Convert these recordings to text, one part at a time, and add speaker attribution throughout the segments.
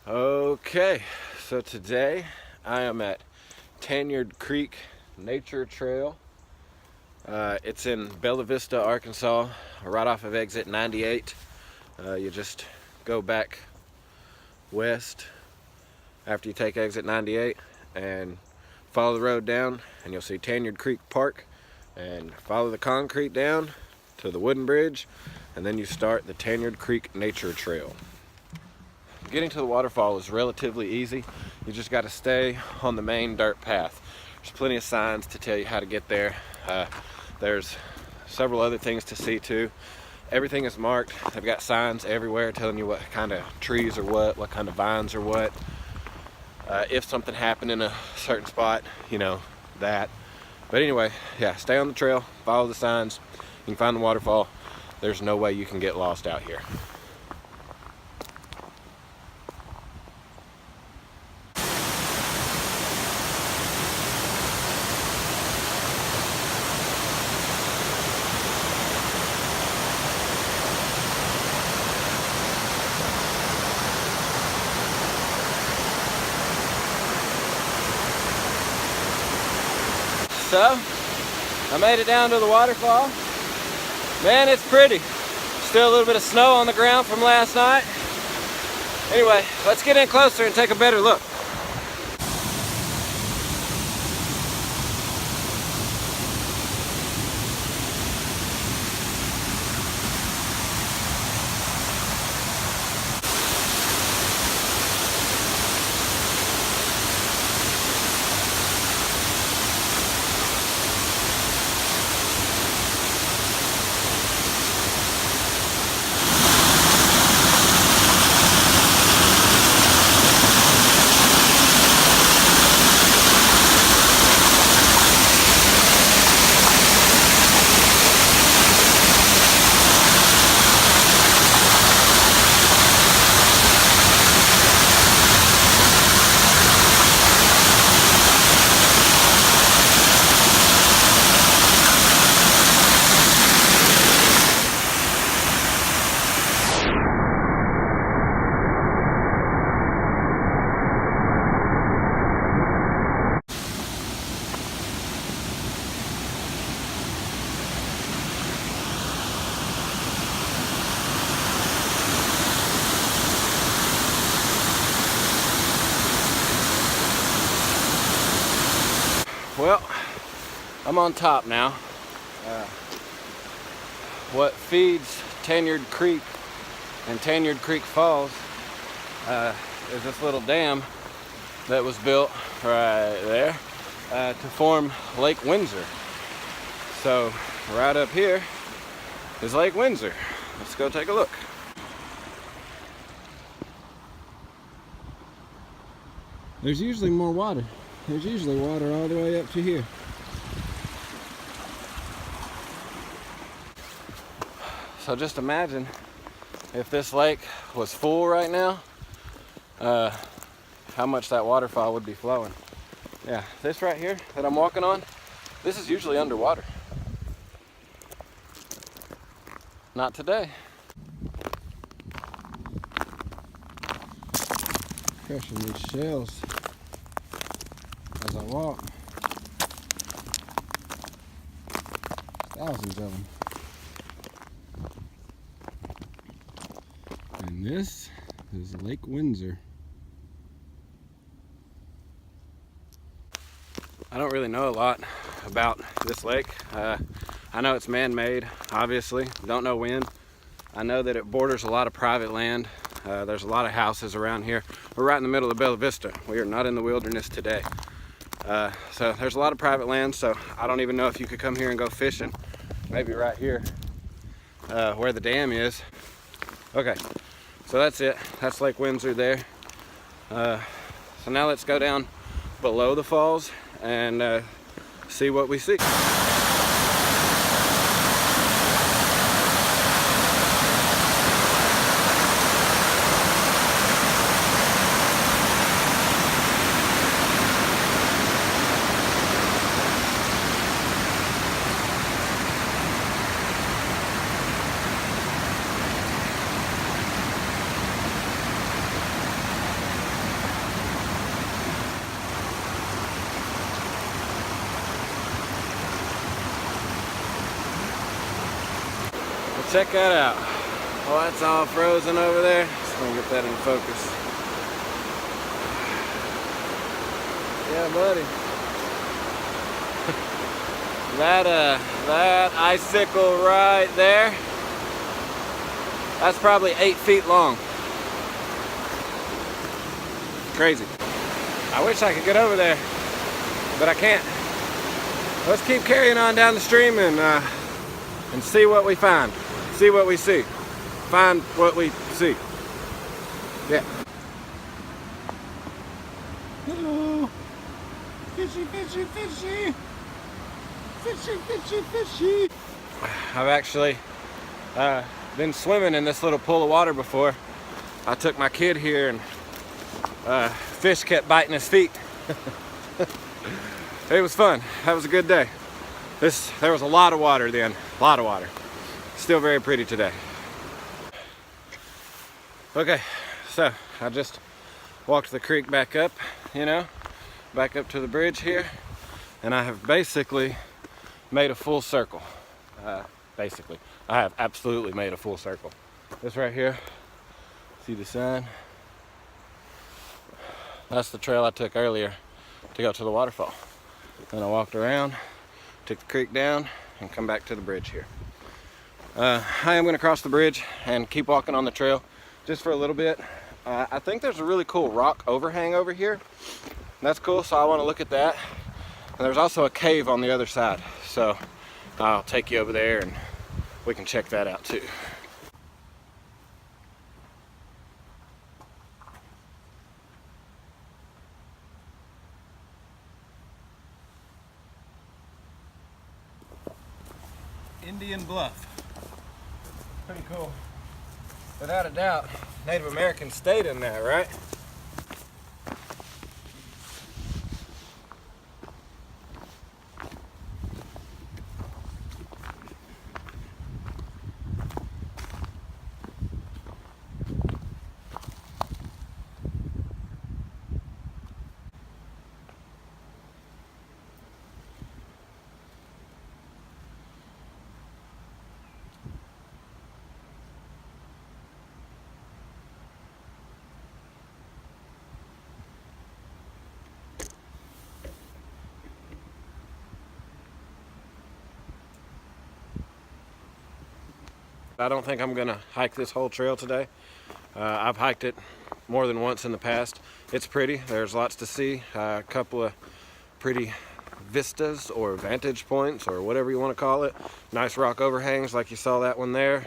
Speaker 1: Okay, so today I am at Tanyard Creek Nature Trail. It's in Bella Vista, Arkansas, right off of exit 98. You just go back west after you take exit 98 and follow the road down, and you'll see Tanyard Creek Park, and follow the concrete down to the wooden bridge, and then you start the Tanyard Creek Nature Trail. Getting to the waterfall is relatively easy. You just got to stay on the main dirt path. There's plenty of signs to tell you how to get there. There's several other things to see too. Everything is marked. They've got signs everywhere telling you what kind of trees are what kind of vines are what. If something happened in a certain spot, you know that. But anyway, yeah, stay on the trail, follow the signs. You can find the waterfall. There's no way you can get lost out here. So, I made it down to the waterfall. Man, it's pretty. Still a little bit of snow on the ground from last night. Anyway, let's get in closer and take a better look. Well, I'm on top now. What feeds Tanyard Creek and Tanyard Creek Falls is this little dam that was built right there to form Lake Windsor. So right up here is Lake Windsor. Let's go take a look. There's usually more water. There's usually water all the way up to here. So just imagine if this lake was full right now, how much that waterfall would be flowing. Yeah, this right here that I'm walking on, this is usually underwater. Not today. Crushing these shells as I walk. Thousands of them. And this is Lake Windsor. I don't really know a lot about this lake. I know it's man-made, obviously. Don't know when. I know that it borders a lot of private land. There's a lot of houses around here. We're right in the middle of Bella Vista. We are not in the wilderness today. So there's a lot of private land, so I don't even know if you could come here and go fishing. Maybe right here where the dam is. Okay, so that's it. That's Lake Windsor there. So now let's go down below the falls and see what we see. check that out. Oh, that's all frozen over there. Just gonna get that in focus. Yeah, buddy. That icicle right there, that's probably 8 feet long. Crazy. I wish I could get over there, but I can't. Let's keep carrying on down the stream and see what we find. See what we see. Find what we see. Yeah. Hello. Fishy, fishy, fishy. Fishy, fishy, fishy. I've actually been swimming in this little pool of water before. I took my kid here and fish kept biting his feet. It was fun. That was a good day. There was a lot of water then. A lot of water. Still very pretty today. Okay, so I just walked the creek back up, back up to the bridge here, and I have basically made a full circle. Basically, I have absolutely made a full circle. This right here, see the sign? That's the trail I took earlier to go to the waterfall. Then I walked around, took the creek down, and come back to the bridge here. I am going to cross the bridge and keep walking on the trail just for a little bit. I think there's a really cool rock overhang over here. That's cool, so I want to look at that. And there's also a cave on the other side, so I'll take you over there and we can check that out too. Indian Bluff. Pretty cool. Without a doubt, Native Americans stayed in there, right? I don't think I'm gonna hike this whole trail today. I've hiked it more than once in the past. It's pretty, there's lots to see. A couple of pretty vistas or vantage points or whatever you want to call it. Nice rock overhangs like you saw that one there.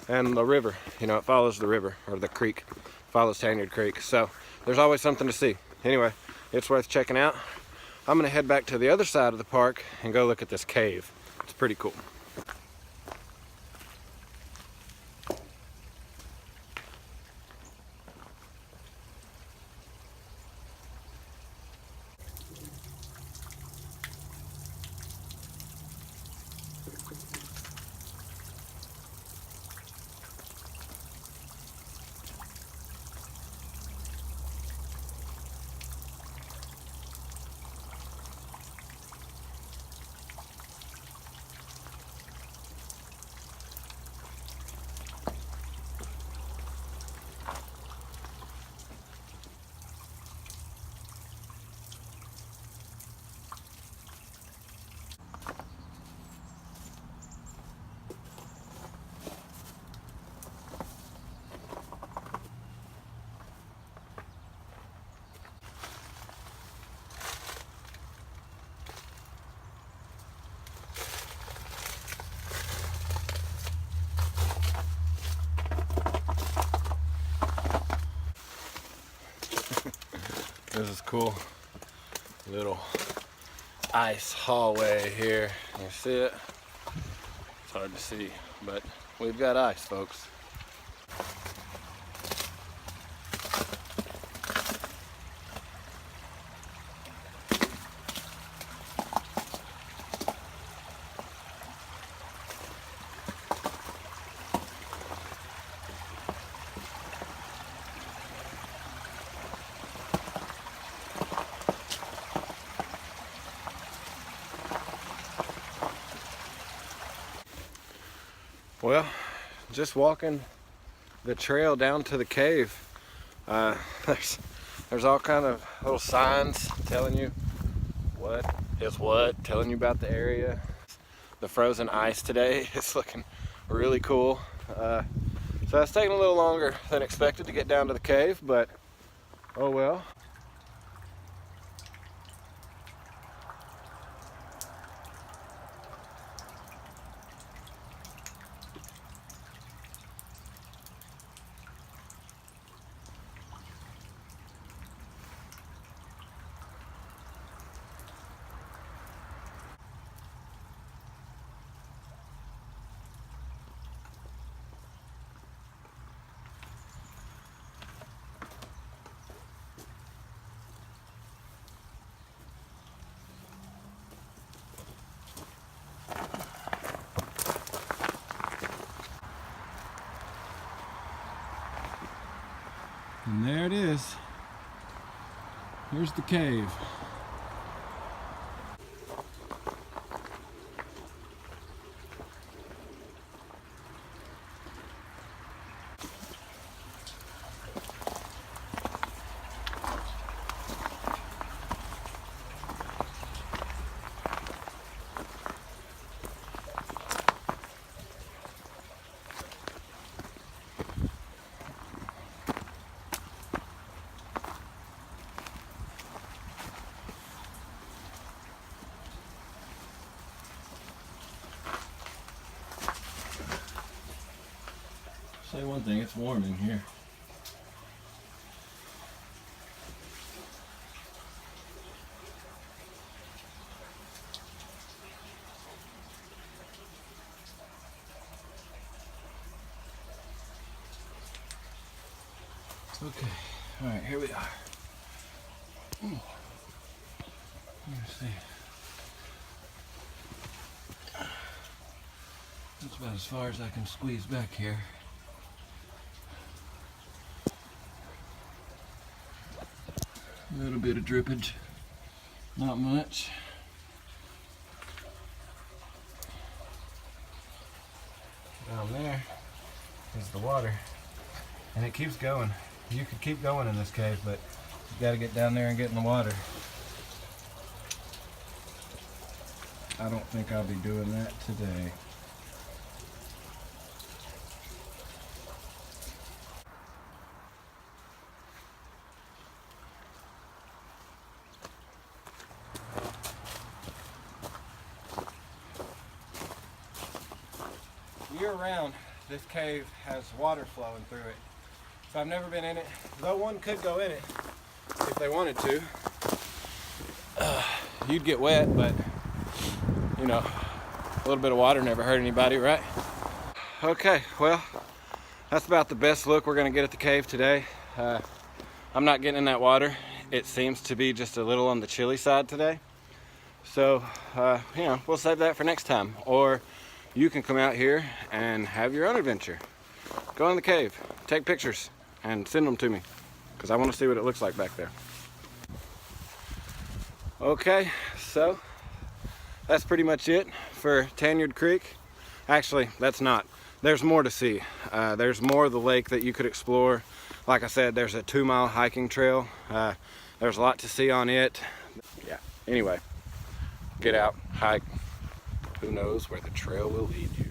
Speaker 1: And the river, it follows the river, or the creek, follows Tanyard Creek. So there's always something to see. Anyway, it's worth checking out. I'm gonna head back to the other side of the park and go look at this cave. It's pretty cool. This is cool. Little ice hallway here. You see it? It's hard to see, but we've got ice, folks. Well, just walking the trail down to the cave. There's all kind of little signs telling you what is what, telling you about the area. The frozen ice today is looking really cool. So it's taking a little longer than expected to get down to the cave, but oh well. And there it is. Here's the cave. Say one thing, it's warm in here. Okay, all right, here we are. Let me see. That's about as far as I can squeeze back here. A little bit of drippage, not much. Down there is the water, and it keeps going. You could keep going in this cave, but you got to get down there and get in the water. I don't think I'll be doing that today. Year-round, this cave has water flowing through it. So I've never been in it, though one could go in it if they wanted to. You'd get wet, but you know, a little bit of water never hurt anybody, right? Okay, well, that's about the best look we're gonna get at the cave today. I'm not getting in that water. It seems to be just a little on the chilly side today. So, you know, we'll save that for next time. Or you can come out here and have your own adventure. Go in the cave, take pictures, and send them to me, because I want to see what it looks like back there. Okay, so that's pretty much it for Tanyard Creek. Actually, that's not. There's more to see. There's more of the lake that you could explore. Like I said, there's a 2-mile hiking trail. There's a lot to see on it. Yeah, anyway, get out, hike. Who knows where the trail will lead you.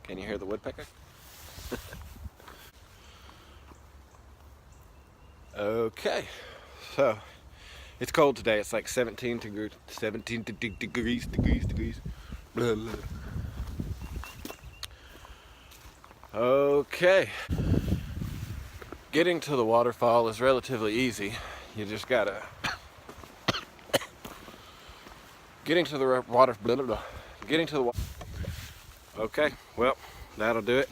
Speaker 1: Can you hear the woodpecker? Okay, so it's cold today. It's like 17 degrees. Blah, blah. Okay, getting to the waterfall is relatively easy. You just gotta getting to the water. Blah, blah, blah. Getting to the water. Okay, well, that'll do it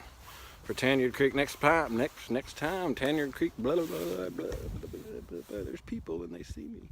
Speaker 1: for Tanyard Creek. Next time, Tanyard Creek. Blah, blah, blah, blah, blah, blah, blah, blah. There's people and they see me.